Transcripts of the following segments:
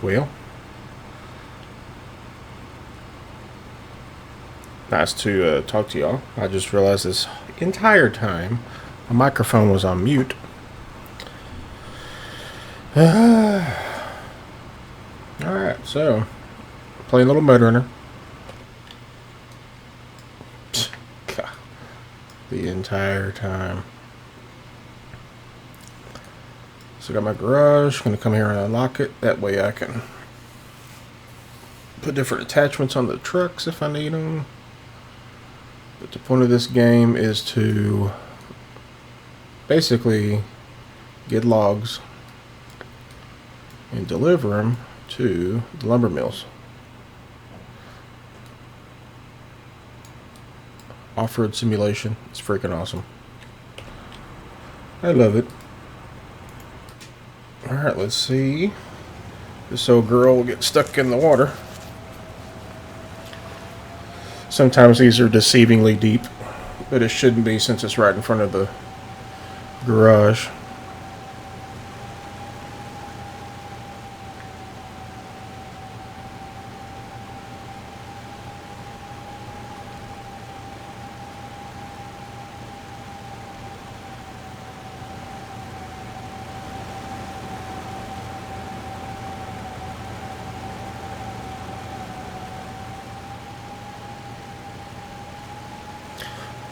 Well, nice to talk to y'all. I just realized this entire time my microphone was on mute. Alright, so playing a little MudRunner. The entire time. So I got my garage. Gonna come here and unlock it. That way I can put different attachments on the trucks if I need them. But the point of this game is to basically get logs and deliver them to the lumber mills. Off-road simulation. It's freaking awesome. I love it. Alright, let's see. This old girl will get stuck in the water. Sometimes these are deceivingly deep, but it shouldn't be since it's right in front of the garage.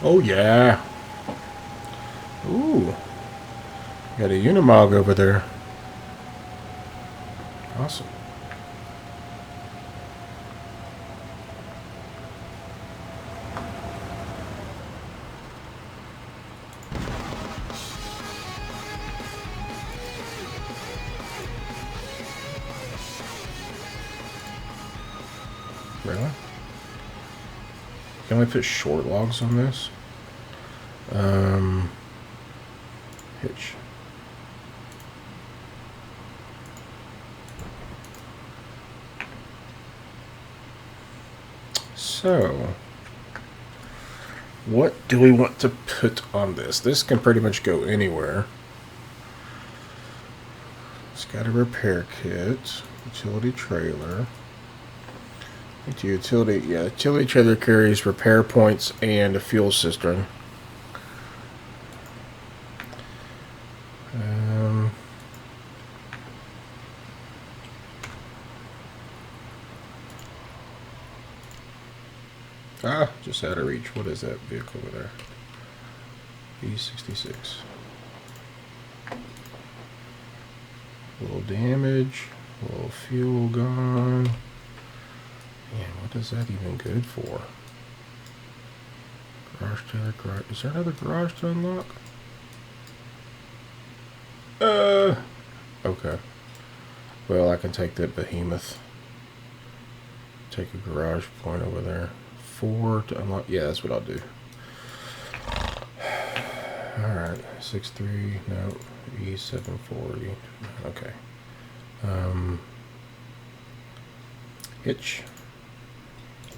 Oh yeah. Ooh. Got a Unimog over there. Awesome. Really? Can we put short logs on this? Hitch. So, what do we want to put on this? This can pretty much go anywhere. It's got a repair kit, utility trailer. Utility trailer carries repair points and a fuel cistern. Just out of reach. What is that vehicle over there? E66. A little damage. A little fuel gone. Man, what is that even good for? Garage trailer, garage. Is there another garage to unlock? Okay. Well, I can take that behemoth. Take a garage point over there. 4 to unlock. Yeah, that's what I'll do. Alright. 6.3. No. E740. Okay. Hitch.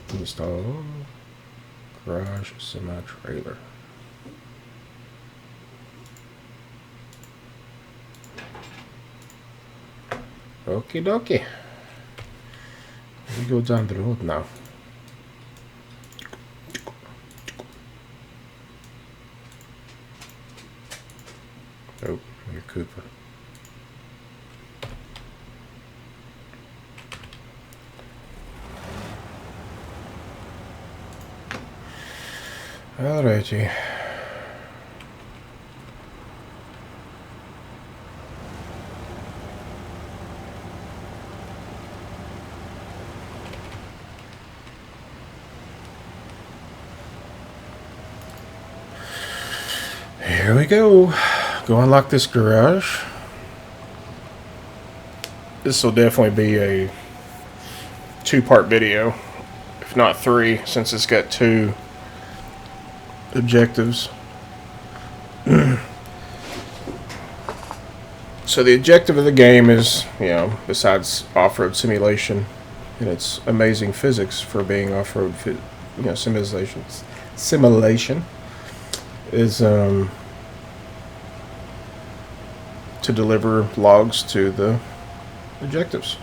Install. Garage semi-trailer. Okie dokie. We go down the road now. Oh, you're Cooper. Alrighty. Here we go. Go unlock this garage. This will definitely be a 2-part video, if not 3, since it's got 2 objectives. So the objective of the game is, besides off-road simulation and its amazing physics for being off-road, simulation is to deliver logs to the objectives.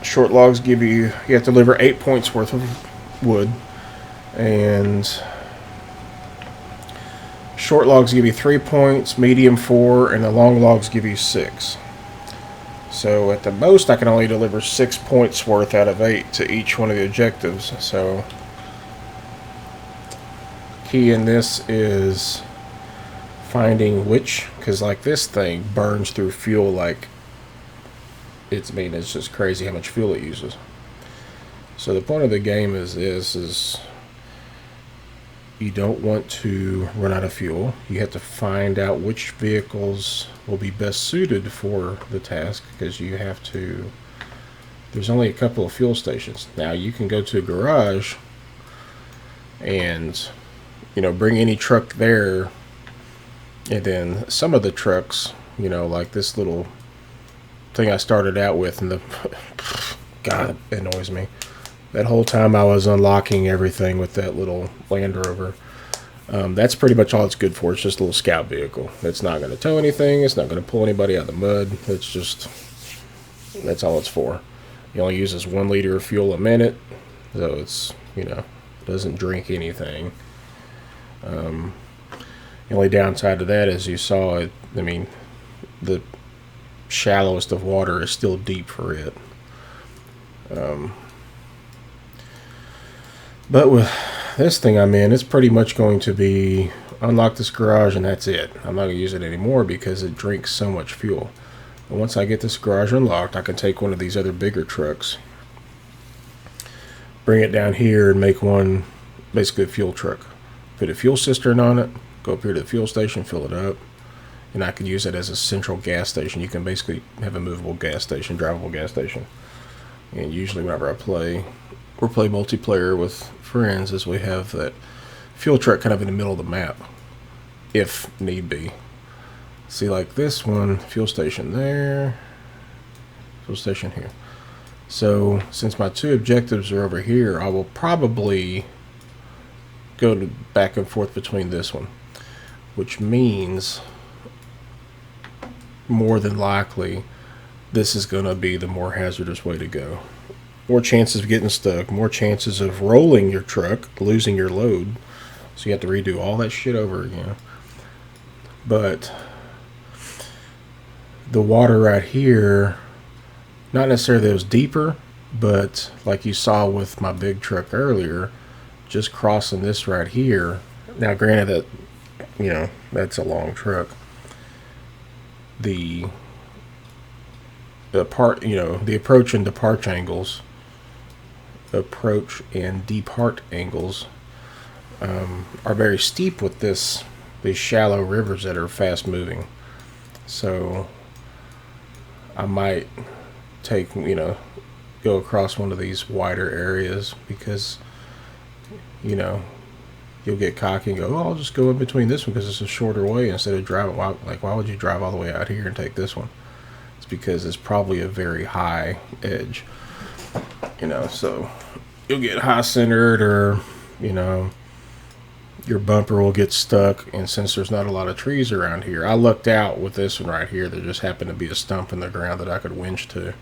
Short logs give you have to deliver 8 points worth of wood, and short logs give you 3 points, medium 4, and the long logs give you 6. So at the most, I can only deliver 6 points worth out of 8 to each one of the objectives. So key in this is finding which, because like this thing burns through fuel like it's just crazy how much fuel it uses. So the point of the game is you don't want to run out of fuel. You have to find out which vehicles will be best suited for the task, because you have to, there's only a couple of fuel stations. Now you can go to a garage and bring any truck there, and then some of the trucks, like this little thing I started out with, and the God, it annoys me. That whole time I was unlocking everything with that little Land Rover. That's pretty much all it's good for. It's just a little scout vehicle. It's not going to tow anything. It's not going to pull anybody out of the mud. That's all it's for. It only uses 1 liter of fuel a minute, so it's, doesn't drink anything. The only downside to that is you saw it, the shallowest of water is still deep for it. But with this thing I'm in, it's pretty much going to be unlock this garage and that's it. I'm not going to use it anymore because it drinks so much fuel. But once I get this garage unlocked, I can take one of these other bigger trucks, bring it down here and make one basically a fuel truck. Put a fuel cistern on it, go up here to the fuel station, fill it up, and I can use it as a central gas station. You can basically have a movable gas station, drivable gas station. And usually whenever I play multiplayer with friends, is we have that fuel truck kind of in the middle of the map, if need be. See, like this one, fuel station there, fuel station here. So since my 2 objectives are over here, I will probably go back and forth between this one, which means more than likely this is going to be the more hazardous way to go. More chances of getting stuck, more chances of rolling your truck, losing your load, so you have to redo all that shit over again. But the water right here, not necessarily that it was deeper, but like you saw with my big truck earlier, just crossing this right here. Now granted that that's a long truck. The approach and depart angles are very steep with these shallow rivers that are fast moving. So I might go across one of these wider areas, because you'll get cocky and go, I'll just go in between this one because it's a shorter way instead of driving. Why would you drive all the way out here and take this one? It's because it's probably a very high edge, so you'll get high centered, or your bumper will get stuck. And since there's not a lot of trees around here, I lucked out with this one right here. There just happened to be a stump in the ground that I could winch to.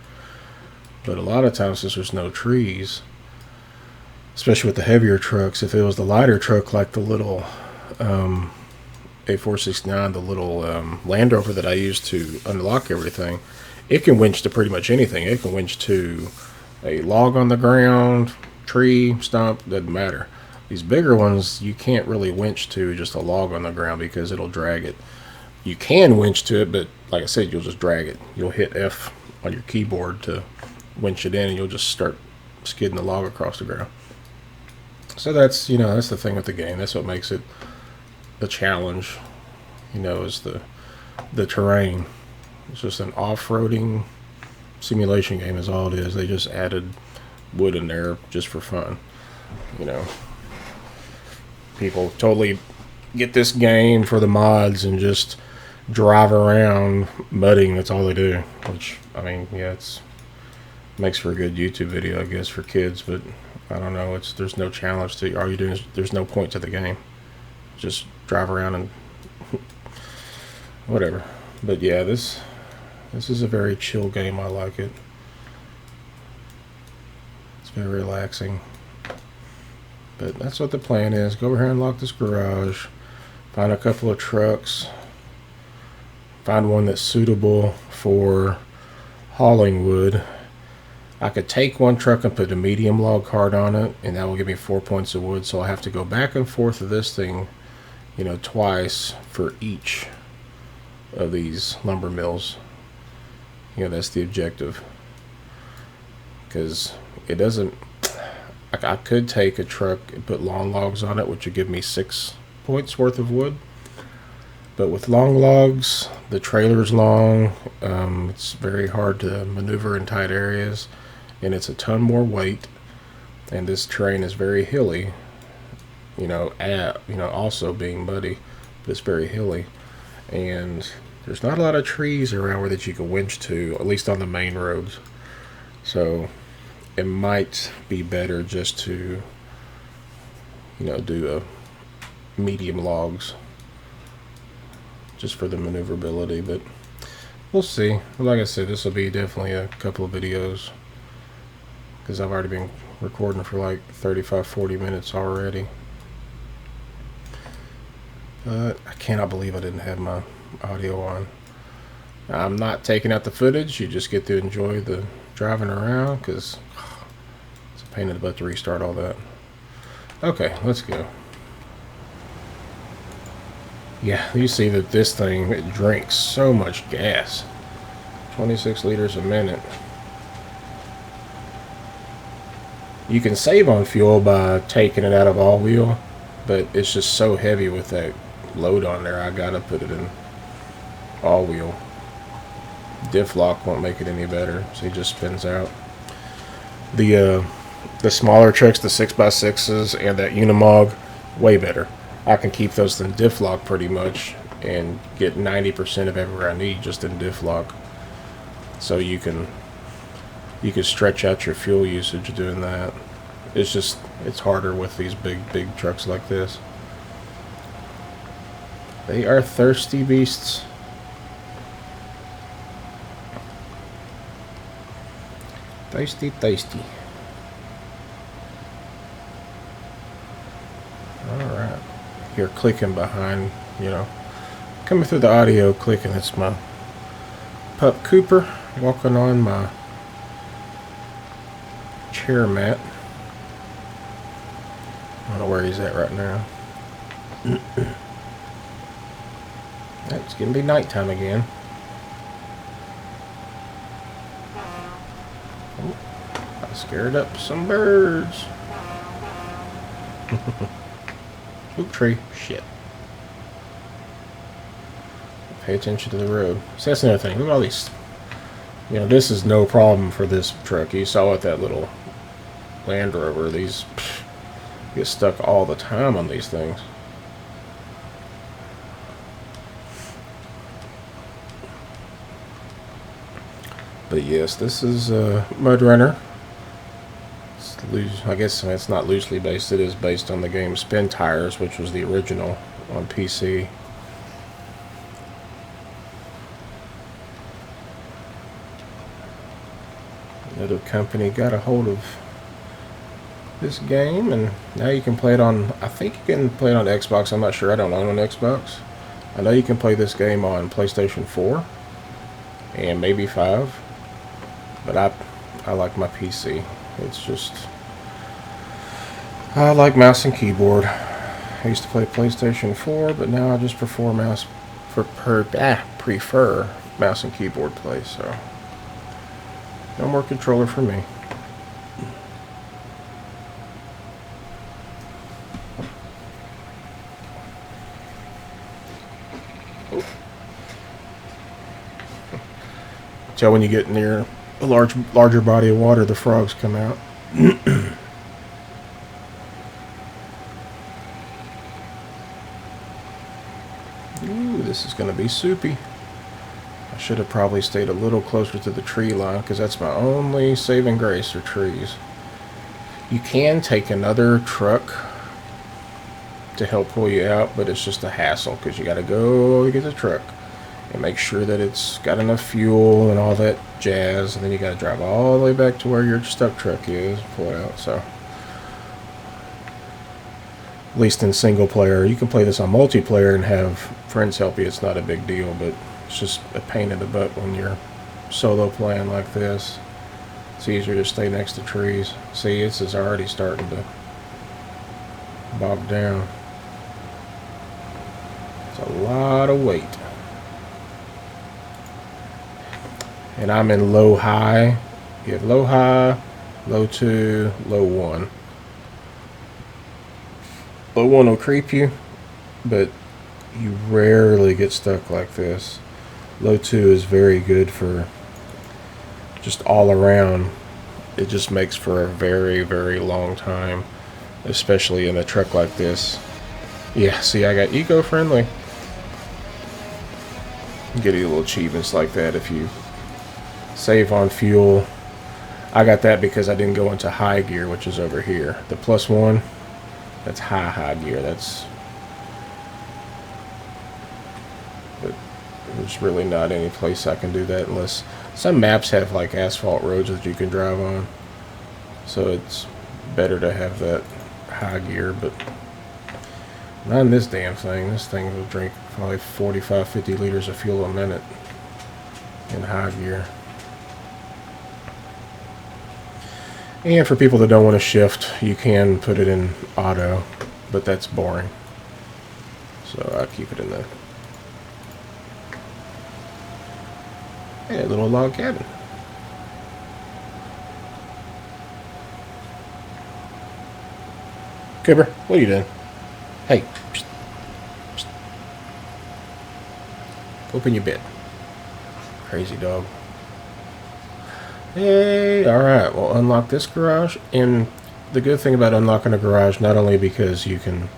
But a lot of times, since there's no trees, especially with the heavier trucks, if it was the lighter truck like the little A469, the little Land Rover that I used to unlock everything, it can winch to pretty much anything. It can winch to a log on the ground, tree, stump, doesn't matter. These bigger ones, you can't really winch to just a log on the ground because it'll drag it. You can winch to it, but like I said, you'll just drag it. You'll hit F on your keyboard to winch it in, and you'll just start skidding the log across the ground. So that's the thing with the game. That's what makes it the challenge, is the terrain. It's just an off-roading simulation game is all it is. They just added wood in there just for fun. People totally get this game for the mods and just drive around mudding. That's all they do, which, it makes for a good YouTube video, I guess, for kids, but I don't know. There's no challenge to it. All you're doing is, there's no point to the game. Just drive around and whatever. But yeah, this is a very chill game. I like it. It's very relaxing. But that's what the plan is. Go over here and unlock this garage. Find a couple of trucks. Find one that's suitable for hauling wood. I could take one truck and put a medium log cart on it, and that will give me 4 points of wood. So I'll have to go back and forth to this thing, you know, twice for each of these lumber mills. You know, that's the objective. Because it doesn't... I could take a truck and put long logs on it, which would give me 6 points worth of wood. But with long logs, the trailer's long. It's very hard to maneuver in tight areas. And it's a ton more weight, and this terrain is very hilly. Also being muddy, but it's very hilly, and there's not a lot of trees around where that you can winch to, at least on the main roads. So it might be better just to, do a medium logs, just for the maneuverability. But we'll see. Like I said, this will be definitely a couple of videos, because I've already been recording for like 35-40 minutes already. But I cannot believe I didn't have my audio on. I'm not taking out the footage. You just get to enjoy the driving around, because it's a pain in the butt to restart all that. Okay, let's go. Yeah, you see that this thing, it drinks so much gas. 26 liters a minute. You can save on fuel by taking it out of all wheel, but it's just so heavy with that load on there, I gotta put it in all wheel. Diff lock won't make it any better, so it just spins out. The smaller trucks, the 6x6s and that Unimog, way better. I can keep those in diff lock pretty much and get 90% of everywhere I need just in diff lock. So you can stretch out your fuel usage doing that. It's harder with these big trucks like this. They are thirsty beasts. Tasty. Alright. You're clicking behind, coming through the audio clicking. It's my pup Cooper walking on my chair mat. I don't know where he's at right now. It's gonna be nighttime again. Oh, I scared up some birds. Oak tree. Shit. Pay attention to the road. So that's another thing. Look at all these. This is no problem for this truck. You saw with that little Land Rover. These get stuck all the time on these things. But yes, this is MudRunner. I guess it's not loosely based. It is based on the game Spin Tires, which was the original on PC. Another company got a hold of this game, and now you can play it on, I think you can play it on Xbox. I'm not sure. I don't own an Xbox. I know you can play this game on PlayStation 4 and maybe 5, but I like my PC. It's just, I like mouse and keyboard. I used to play PlayStation 4, but now I just prefer mouse and keyboard play. So no more controller for me. So when you get near a larger body of water, the frogs come out. Ooh, this is going to be soupy. I should have probably stayed a little closer to the tree line, because that's my only saving grace, are trees. You can take another truck to help pull you out, but it's just a hassle, because you got to go to get the truck. and make sure that it's got enough fuel and all that jazz, and then you got to drive all the way back to where your stuck truck is, pull it out. So at least in single player. You can play this on multiplayer and have friends help you. It's not a big deal, but it's just a pain in the butt when you're solo playing like this. It's easier to stay next to trees. See, this is already starting to bog down. It's a lot of weight. And I'm in low high. You have low high, low 2, low 1. Low 1 will creep you, but you rarely get stuck like this. Low 2 is very good for just all around. It just makes for a very, very long time, especially in a truck like this. Yeah, see, I got eco-friendly. You get a little achievements like that if you save on fuel. I got that because I didn't go into high gear, which is over here. The +1, that's high gear. But there's really not any place I can do that unless some maps have like asphalt roads that you can drive on. So it's better to have that high gear, but not in this damn thing. This thing will drink probably 45-50 liters of fuel a minute in high gear. And for people that don't want to shift, you can put it in auto, but that's boring. So I keep it in there. Hey, a little log cabin. Cooper, what are you doing? Hey, psst, psst. Open your bed. Crazy dog. Hey, alright, we'll unlock this garage. And the good thing about unlocking a garage, not only because you can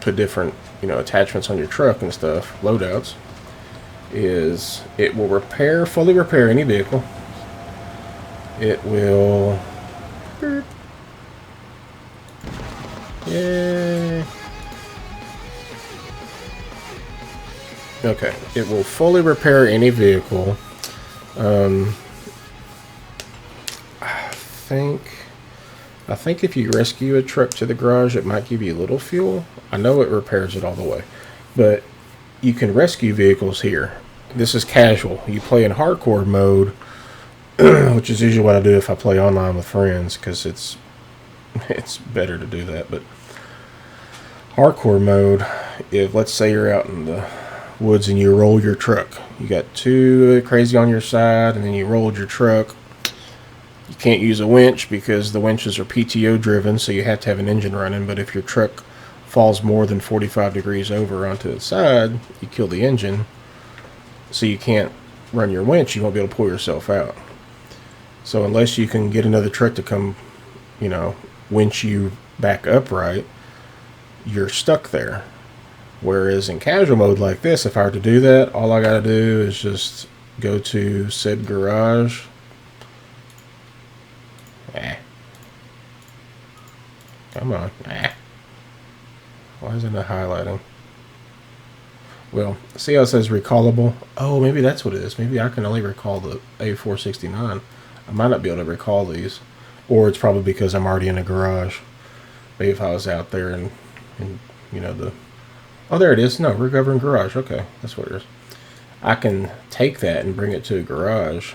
put different, attachments on your truck and stuff, loadouts, is it will fully repair any vehicle. It will... Yay! Okay, it will fully repair any vehicle. I think if you rescue a truck to the garage, it might give you a little fuel. I know it repairs it all the way, but you can rescue vehicles here. This is casual. You play in hardcore mode, which is usually what I do if I play online with friends, because it's better to do that. But hardcore mode, if let's say you're out in the woods and you roll your truck, you got two crazy on your side, and then you rolled your truck. You can't use a winch because the winches are PTO driven, so you have to have an engine running. But if your truck falls more than 45 degrees over onto its side, you kill the engine, so you can't run your winch. You won't be able to pull yourself out. So unless you can get another truck to come, winch you back upright, you're stuck there. Whereas in casual mode like this, if I were to do that, all I gotta do is just go to said garage. Come on. Why isn't it highlighting? Well, see how it says recallable? Oh, maybe that's what it is. Maybe I can only recall the A469. I might not be able to recall these. Or it's probably because I'm already in a garage. Maybe if I was out there and the... Oh, there it is. No, we're governed garage. Okay, that's what it is. I can take that and bring it to a garage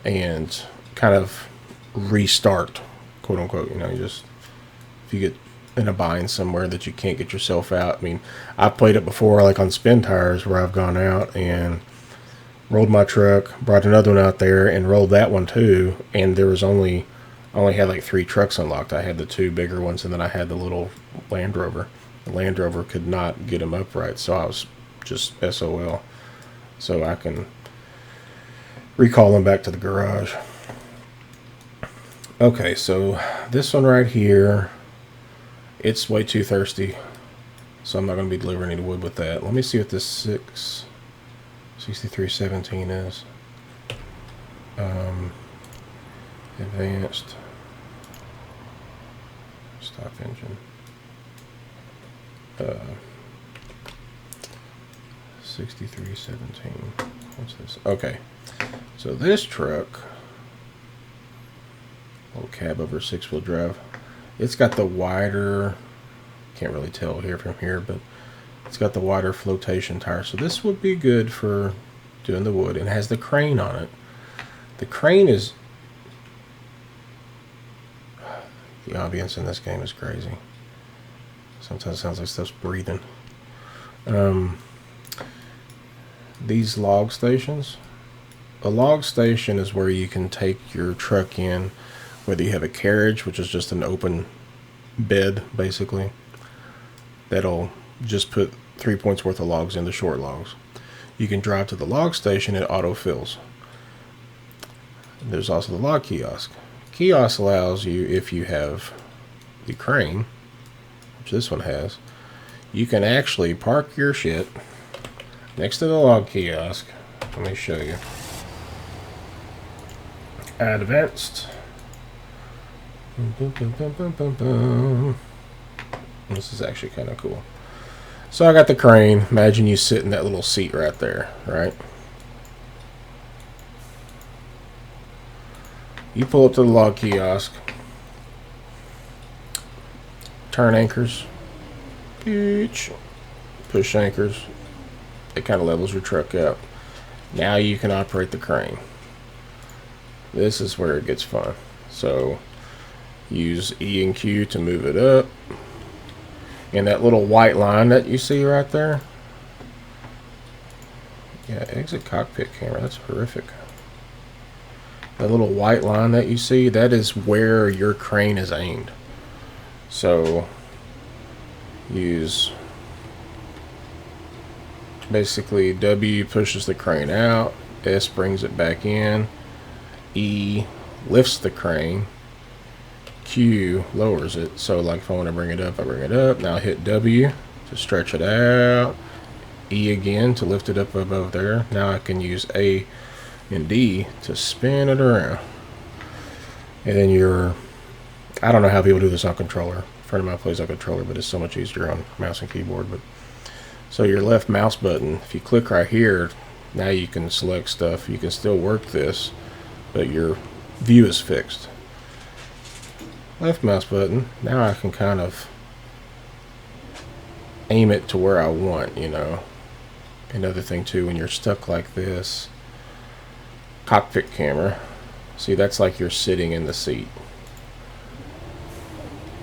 and kind of restart, quote unquote. If you get in a bind somewhere that you can't get yourself out. I mean, I've played it before, like on spin tires, where I've gone out and rolled my truck, brought another one out there, and rolled that one too. And there was I only had like 3 trucks unlocked. I had the 2 bigger ones, and then I had the little Land Rover. The Land Rover could not get him upright, so I was just SOL. So I can recall him back to the garage. Okay, so this one right here, it's way too thirsty, so I'm not going to be delivering any wood with that. Let me see what this 6317 is. Advanced stock engine. 6317. What's this? Okay. So this truck, little cab over 6-wheel drive, it's got the wider, can't really tell here from here, but it's got the wider flotation tire. So this would be good for doing the wood. It has the crane on it. The crane is, the ambience in this game is crazy. Sometimes it sounds like stuff's breathing. These log stations. A log station is where you can take your truck in, whether you have a carriage, which is just an open bed, basically. That'll just put 3 points worth of logs in, the short logs. You can drive to the log station, it auto-fills. There's also the log kiosk. Kiosk allows you, if you have the crane, which this one has, you can actually park your shit next to the log kiosk. Let me show you. Add advanced. This is actually kind of cool. So I got the crane. Imagine you sit in that little seat right there, right? You pull up to the log kiosk, turn anchors, push anchors. It kind of levels your truck out. Now you can operate the crane. This is where it gets fun. So use E and Q to move it up. And that little white line that you see right there. Yeah, exit cockpit camera. That's horrific. That little white line that you see, that is where your crane is aimed. So use basically W pushes the crane out, S brings it back in, E lifts the crane, Q lowers it. So like if I want to bring it up, I bring it up. Now I hit W to stretch it out, E again to lift it up above there. Now I can use A and D to spin it around. And then I don't know how people do this on controller. A friend of mine plays on controller, but it's so much easier on mouse and keyboard. But so your left mouse button, if you click right here, now you can select stuff. You can still work this, but your view is fixed. Left mouse button, now I can kind of aim it to where I want, you know. Another thing too, when you're stuck like this, cockpit camera, see, that's like you're sitting in the seat.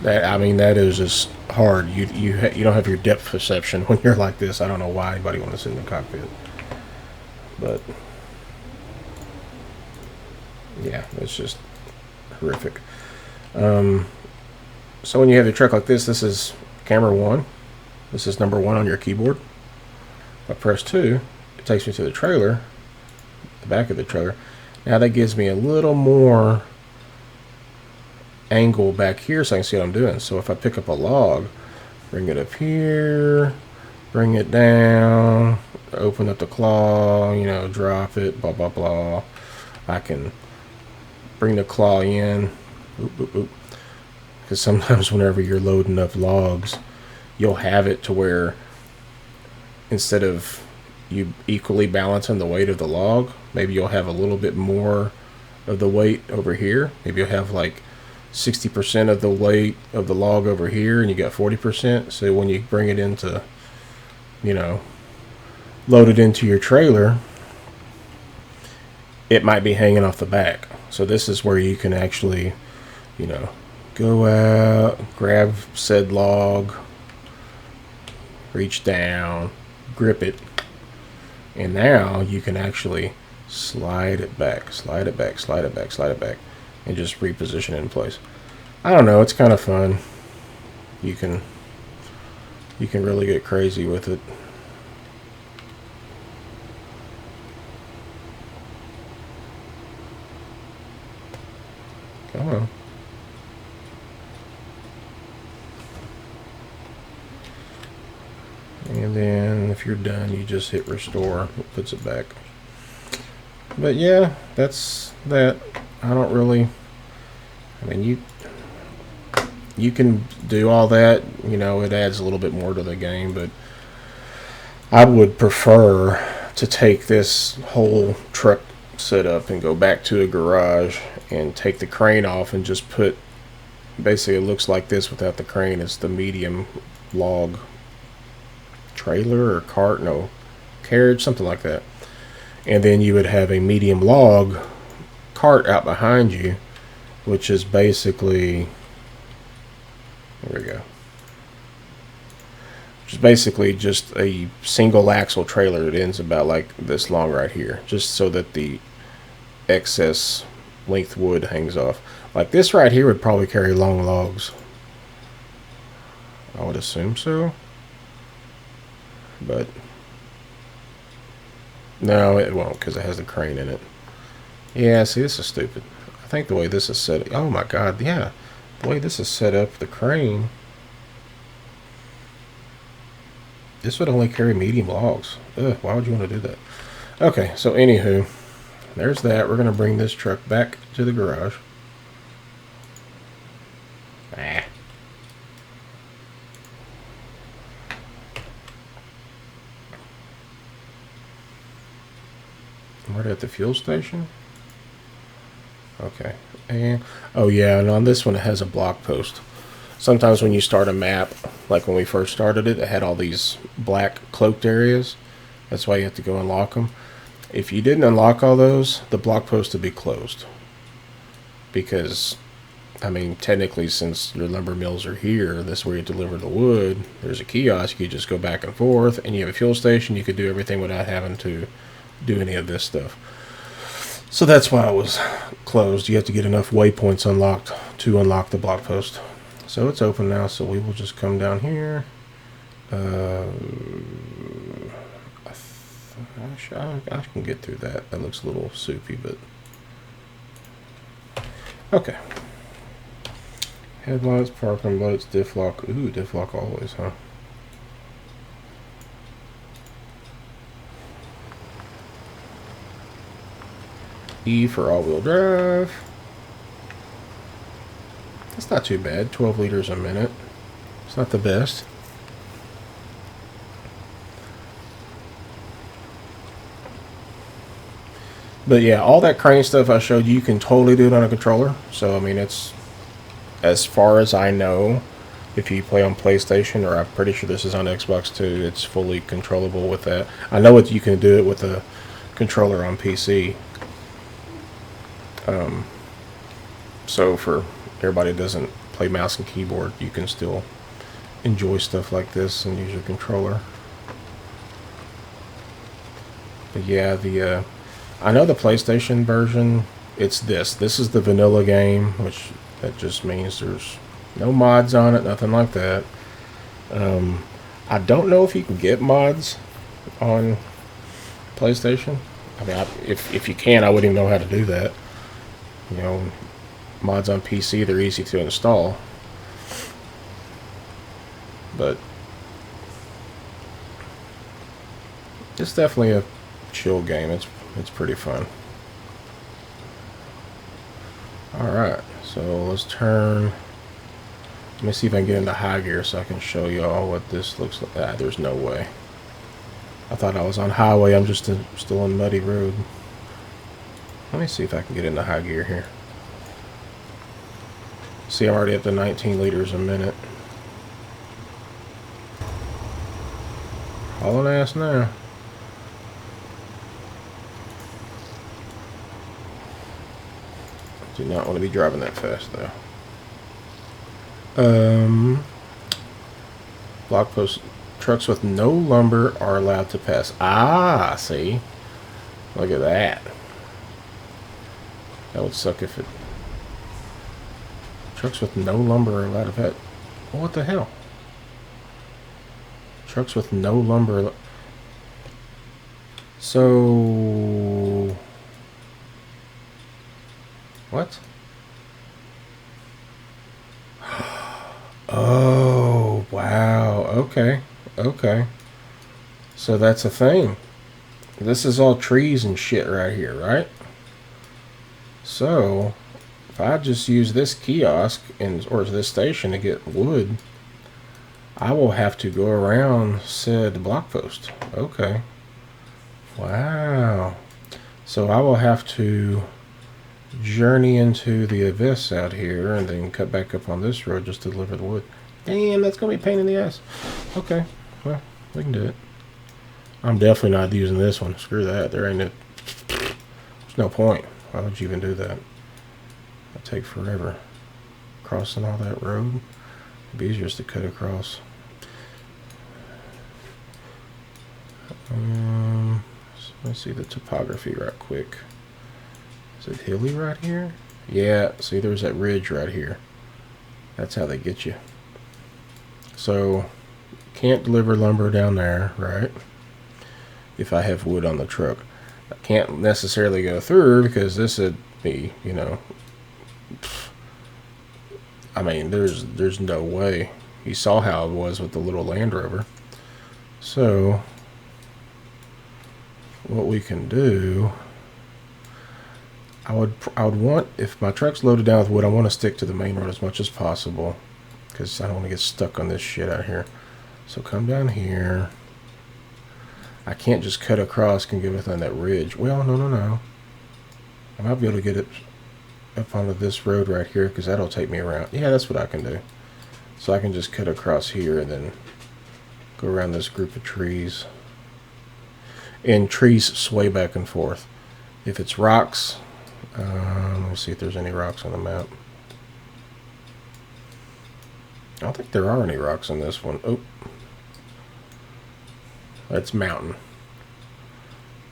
That, I mean, that is just hard. You don't have your depth perception when you're like this. I don't know why anybody wants to sit in the cockpit, but yeah, it's just horrific. So when you have your truck like this is camera 1. This is number 1 on your keyboard. If I press 2, it takes me to the trailer, the back of the trailer. Now that gives me a little more angle back here so I can see what I'm doing. So if I pick up a log, bring it up here, bring it down, open up the claw, you know, drop it, blah, blah, blah. I can bring the claw in, because sometimes whenever you're loading up logs, you'll have it to where instead of you equally balancing the weight of the log, maybe you'll have a little bit more of the weight over here. Maybe you'll have like 60% of the weight of the log over here and you got 40%. So when you bring it into, you know, load it into your trailer, it might be hanging off the back. So this is where you can actually, you know, go out, grab said log, reach down, grip it, and now you can actually slide it back, slide it back, slide it back, slide it back, and just reposition it in place. I don't know, it's kind of fun. You can really get crazy with it. Come on. And then if you're done, you just hit restore. It puts it back. But yeah, that's that. I don't really, I mean, you can do all that, you know, it adds a little bit more to the game, but I would prefer to take this whole truck setup and go back to a garage and take the crane off and just put, basically it looks like this without the crane. It's the medium log trailer or cart, no, carriage, something like that. And then you would have a medium log cart out behind you, which is basically, there we go, which is basically just a single axle trailer. It ends about like this long right here, just so that the excess length wood hangs off. Like this right here would probably carry long logs, I would assume so, but no, it won't because it has the crane in it. Yeah, see, this is stupid. I think the way this is set, oh my god, yeah, the way this is set up, the crane, this would only carry medium logs. Ugh, why would you want to do that? Okay, so anywho, there's that. We're going to bring this truck back to the garage. Ah. We're at the fuel station. Okay. And oh yeah, and on this one it has a block post. Sometimes when you start a map, like when we first started it, it had all these black cloaked areas. That's why you have to go unlock them. If you didn't unlock all those, the block post would be closed. Because, I mean, technically, since your lumber mills are here, this is where you deliver the wood, there's a kiosk, you just go back and forth, and you have a fuel station, you could do everything without having to do any of this stuff. So that's why it was closed. You have to get enough waypoints unlocked to unlock the block post. So it's open now, so we will just come down here. I can get through that. That looks a little soupy, but okay. Headlights, parking lights, diff lock. Ooh, diff lock always, huh? E for all-wheel drive. That's not too bad. 12 liters a minute. It's not the best. But yeah, all that crane stuff I showed you, you can totally do it on a controller. So, I mean, it's, as far as I know, if you play on PlayStation, or I'm pretty sure this is on Xbox too, it's fully controllable with that. I know you can do it with a controller on PC. So for everybody that doesn't play mouse and keyboard, you can still enjoy stuff like this and use your controller. But yeah, I know the PlayStation version, it's this. This is the vanilla game, which that just means there's no mods on it, nothing like that. I don't know if you can get mods on PlayStation. I mean, if you can, I wouldn't even know how to do that. You know, mods on PC, they're easy to install. But it's definitely a chill game. It's pretty fun. Alright, so let's turn. Let me see if I can get into high gear so I can show you all what this looks like. Ah, there's no way. I thought I was on highway. I'm just still on muddy road. Let me see if I can get into high gear here. See, I'm already up to 19 liters a minute. Hauling ass now. Do not want to be driving that fast though. Block post. Trucks with no lumber are allowed to pass. Ah, see. Look at that. That would suck if it... Trucks with no lumber are allowed to pass. What the hell? Trucks with no lumber... So... What? Oh, wow. Okay. Okay. So that's a thing. This is all trees and shit right here, right? So, if I just use this kiosk or this station to get wood, I will have to go around said block post. Okay. Wow. So I will have to journey into the abyss out here and then cut back up on this road just to deliver the wood. Damn, that's going to be a pain in the ass. Okay. Well, we can do it. I'm definitely not using this one. Screw that. There's no point. Why would you even do that? It'll take forever. Crossing all that road. It'd be easier just to cut across. So let's see the topography right quick. Is it hilly right here? Yeah, see there's that ridge right here. That's how they get you. So, can't deliver lumber down there, right? If I have wood on the truck. I can't necessarily go through because this would be, you know, I mean, there's no way. You saw how it was with the little Land Rover. So, what we can do, I would want, if my truck's loaded down with wood, I want to stick to the main road as much as possible because I don't want to get stuck on this shit out here. So come down here. I can't just cut across and get within that ridge. Well, no. I might be able to get it up onto this road right here because that'll take me around. Yeah, that's what I can do. So I can just cut across here and then go around this group of trees. And trees sway back and forth. If it's rocks, let me see if there's any rocks on the map. I don't think there are any rocks on this one. Oh, that's mountain.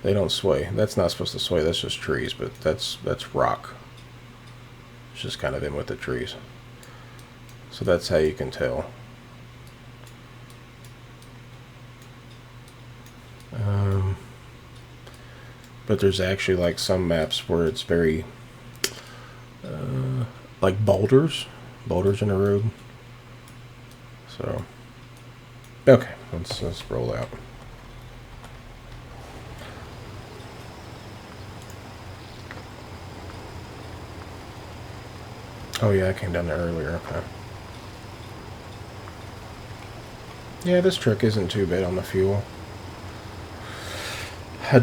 They don't sway. That's not supposed to sway. That's just trees, but that's rock. It's just kind of in with the trees. So that's how you can tell. But there's actually like some maps where it's very like boulders in the road. So okay, let's roll out. Oh yeah, I came down there earlier. Okay. Yeah, this truck isn't too bad on the fuel.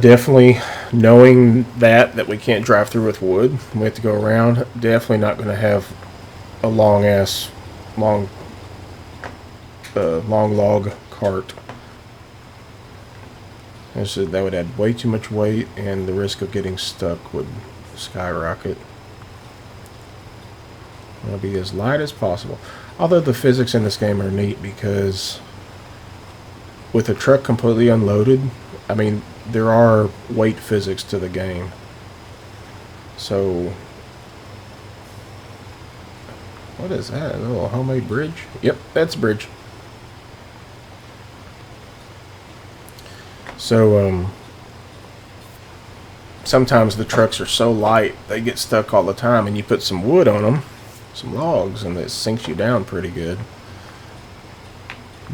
Definitely, knowing that we can't drive through with wood, we have to go around. Definitely not going to have a long log cart. That would add way too much weight, and the risk of getting stuck would skyrocket. It'll be as light as possible. Although the physics in this game are neat because with a truck completely unloaded, I mean, there are weight physics to the game. So, what is that? A little homemade bridge? Yep, that's a bridge. So, sometimes the trucks are so light, they get stuck all the time, and you put some wood on them, some logs, and it sinks you down pretty good.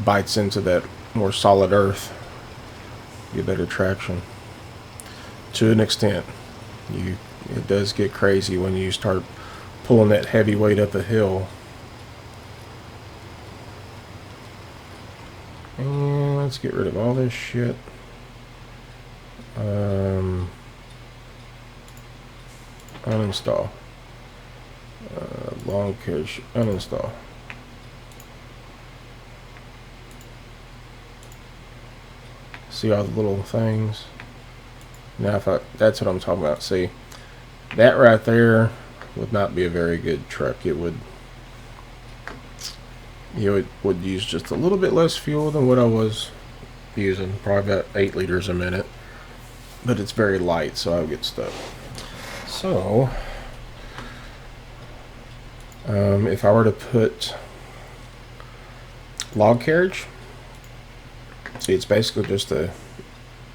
Bites into that more solid earth. Get better traction. To an extent. It does get crazy when you start pulling that heavy weight up a hill. And let's get rid of all this shit. Uninstall. Long cache. Uninstall. See all the little things. Now, that's what I'm talking about. See, that right there would not be a very good truck. It would use just a little bit less fuel than what I was using, probably about 8 liters a minute. But it's very light, so I'll get stuck. So, if I were to put log carriage, see, it's basically just a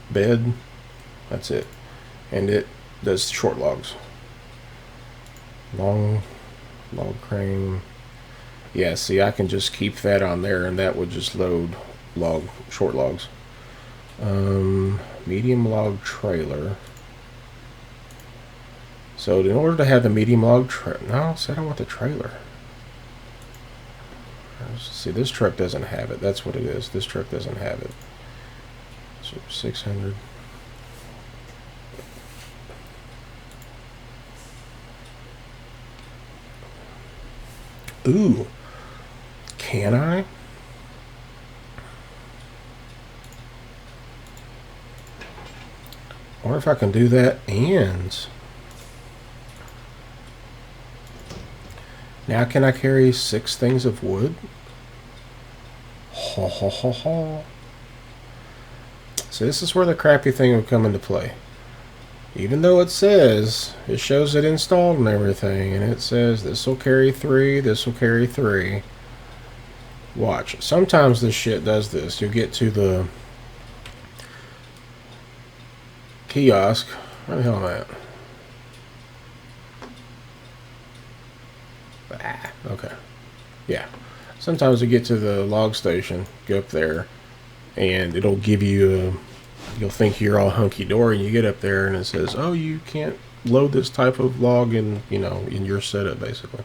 bed. That's it. And it does short logs. Long log crane. Yeah, see, I can just keep that on there, and that would just load short logs. Medium log trailer. So in order to have the medium log trailer, no, see, I don't want the trailer. See, this truck doesn't have it. That's what it is. This truck doesn't have it. So 600. Ooh. Can I? I wonder if I can do that and... Now can I carry 6 things of wood? Ho ho ho ho. So this is where the crappy thing would come into play. Even though it says, it shows it installed and everything, and it says this will carry 3, this will carry 3. Watch. Sometimes this shit does this. You'll get to the kiosk. Where the hell am I at? Ah, okay. Yeah. Sometimes you get to the log station, go up there, and it'll give you you'll think you're all hunky-dory, and you get up there and it says, oh, you can't load this type of log in, you know, in your setup, basically.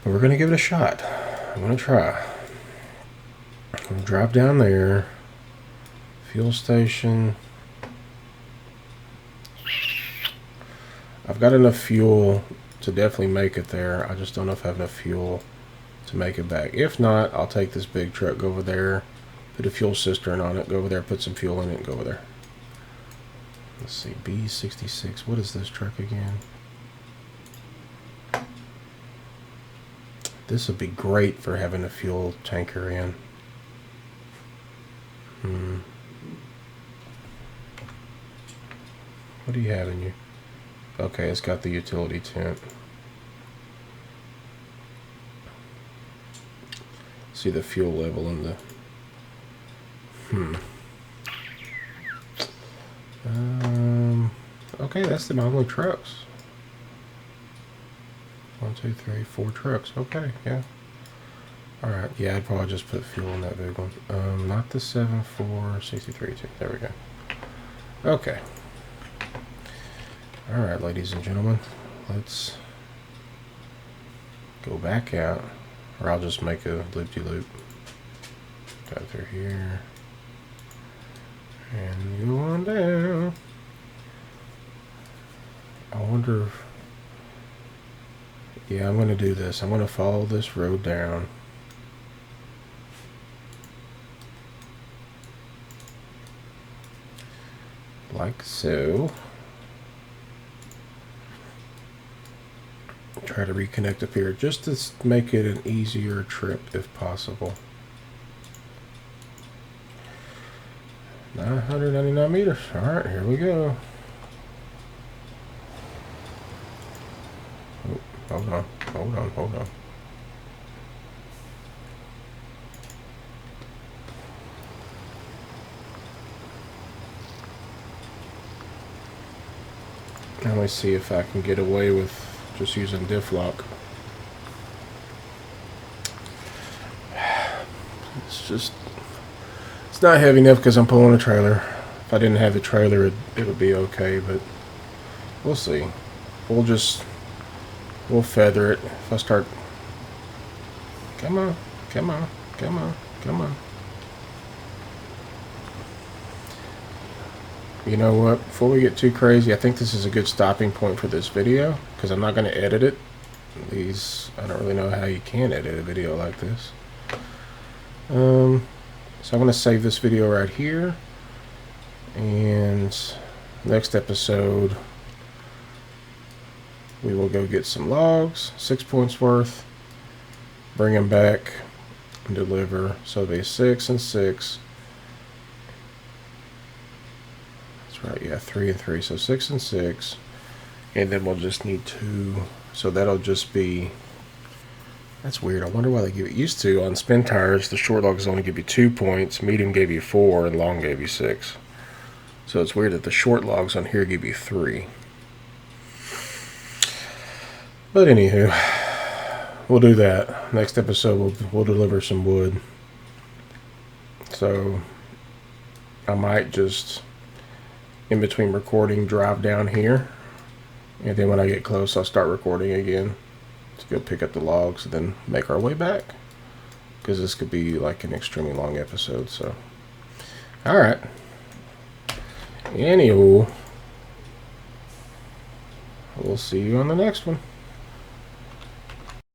But we're going to give it a shot. I'm going to try. I'm going to drop down there. Fuel station. I've got enough fuel to definitely make it there. I just don't know if I have enough fuel to make it back. If not, I'll take this big truck, go over there, put a fuel cistern on it, go over there, put some fuel in it, and go over there. Let's see, B66. What is this truck again? This would be great for having a fuel tanker in. What do you have in you? Okay, it's got the utility tent. See the fuel level in the... Okay, that's the only trucks. 1, 2, 3, 4 trucks. Okay, yeah. Alright, yeah, I'd probably just put fuel in that big one. Not the 7463. There we go. Okay. Alright, ladies and gentlemen. Let's go back out. Or I'll just make a loop-de-loop. Got through here. And go on down. I wonder if... Yeah, I'm going to do this. I'm going to follow this road down. Like so. Try to reconnect up here just to make it an easier trip if possible. 999 meters. Alright, here we go. Oh, hold on, hold on, hold on. Now let me see if I can get away with just using diff lock. It's not heavy enough because I'm pulling a trailer. If I didn't have the trailer, it would be okay, but we'll see. We'll feather it. If I start, come on, come on, come on, come on. You know what? Before we get too crazy, I think this is a good stopping point for this video because I'm not going to edit it. I don't really know how you can edit a video like this. So I'm going to save this video right here, and next episode we will go get some logs, 6 points worth, bring them back and deliver. So it'll be 6 and 6. That's right, yeah, 3 and 3, so 6 and 6, and then we'll just need 2, so that'll just be... That's weird. I wonder why they give it. Used to, on spin tires, the short logs only give you 2 points, medium gave you 4, and long gave you 6. So it's weird that the short logs on here give you 3. But anywho, we'll do that. Next episode, we'll deliver some wood. So I might just, in between recording, drive down here, and then when I get close, I'll start recording again to go pick up the logs and then make our way back. because this could be like an extremely long episode. So, all right. Anywho, we'll see you on the next one.